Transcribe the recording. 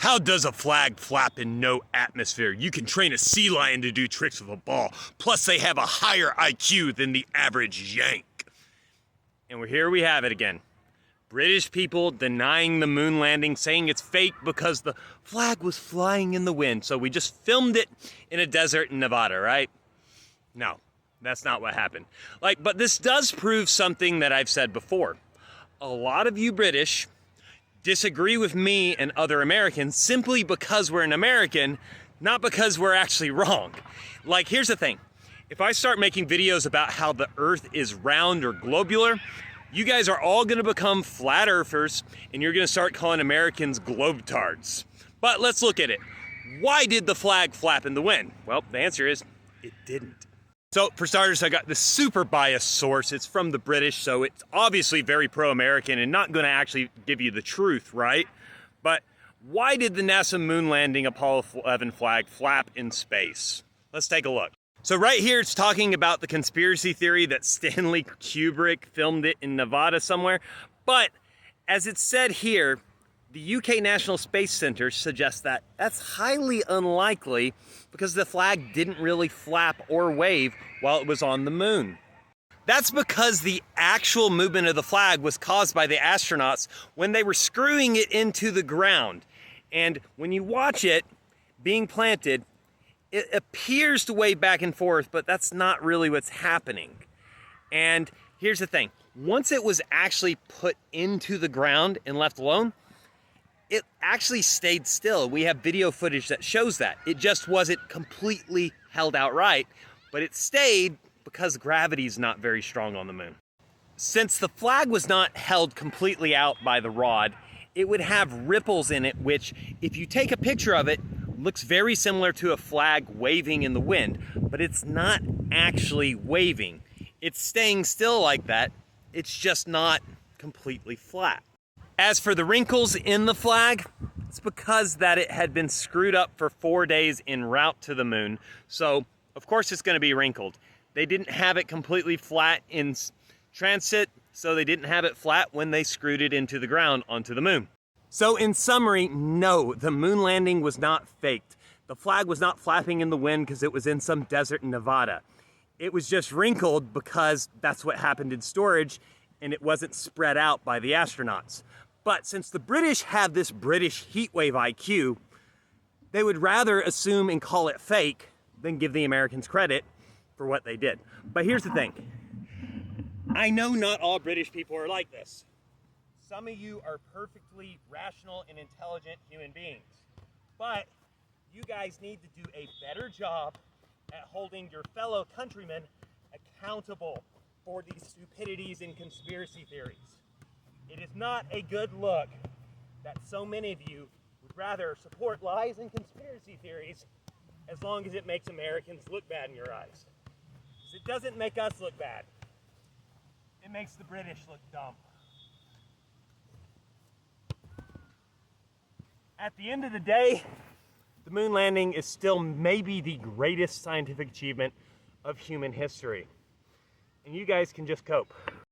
How does a flag flap in no atmosphere? You can train a sea lion to do tricks with a ball. Plus, they have a higher IQ than the average Yank. And here we have it again. British people denying the moon landing, saying it's fake because the flag was flying in the wind. So we just filmed it in a desert in Nevada, right? No, that's not what happened. But this does prove something that I've said before. A lot of you British disagree with me and other Americans simply because we're an American, not because we're actually wrong. Here's the thing. If I start making videos about how the earth is round or globular, you guys are all gonna become flat earthers and you're gonna start calling Americans globetards. But let's look at it. Why did the flag flap in the wind? Well, the answer is it didn't. So for starters, I got this super biased source. It's from the British, so it's obviously very pro-American and not gonna actually give you the truth, right? But why did the NASA moon landing Apollo 11 flag flap in space? Let's take a look. So right here, it's talking about the conspiracy theory that Stanley Kubrick filmed it in Nevada somewhere. But as it's said here, the UK National Space Center suggests that that's highly unlikely because the flag didn't really flap or wave while it was on the moon. That's because the actual movement of the flag was caused by the astronauts when they were screwing it into the ground. And when you watch it being planted, it appears to wave back and forth, but that's not really what's happening. And here's the thing. Once it was actually put into the ground and left alone, it actually stayed still. We have video footage that shows that. It just wasn't completely held outright, but it stayed because gravity is not very strong on the moon. Since the flag was not held completely out by the rod, it would have ripples in it, which if you take a picture of it, looks very similar to a flag waving in the wind, but it's not actually waving. It's staying still like that. It's just not completely flat. As for the wrinkles in the flag, it's because that it had been screwed up for 4 days en route to the moon. So, of course, it's going to be wrinkled. They didn't have it completely flat in transit, so they didn't have it flat when they screwed it into the ground onto the moon. So in summary, no, the moon landing was not faked. The flag was not flapping in the wind because it was in some desert in Nevada. It was just wrinkled because that's what happened in storage and it wasn't spread out by the astronauts. But since the British have this British heatwave IQ, they would rather assume and call it fake than give the Americans credit for what they did. But here's the thing. I know not all British people are like this. Some of you are perfectly rational and intelligent human beings. But you guys need to do a better job at holding your fellow countrymen accountable for these stupidities and conspiracy theories. It is not a good look that so many of you would rather support lies and conspiracy theories as long as it makes Americans look bad in your eyes. Because it doesn't make us look bad. It makes the British look dumb. At the end of the day, the moon landing is still maybe the greatest scientific achievement of human history. And you guys can just cope.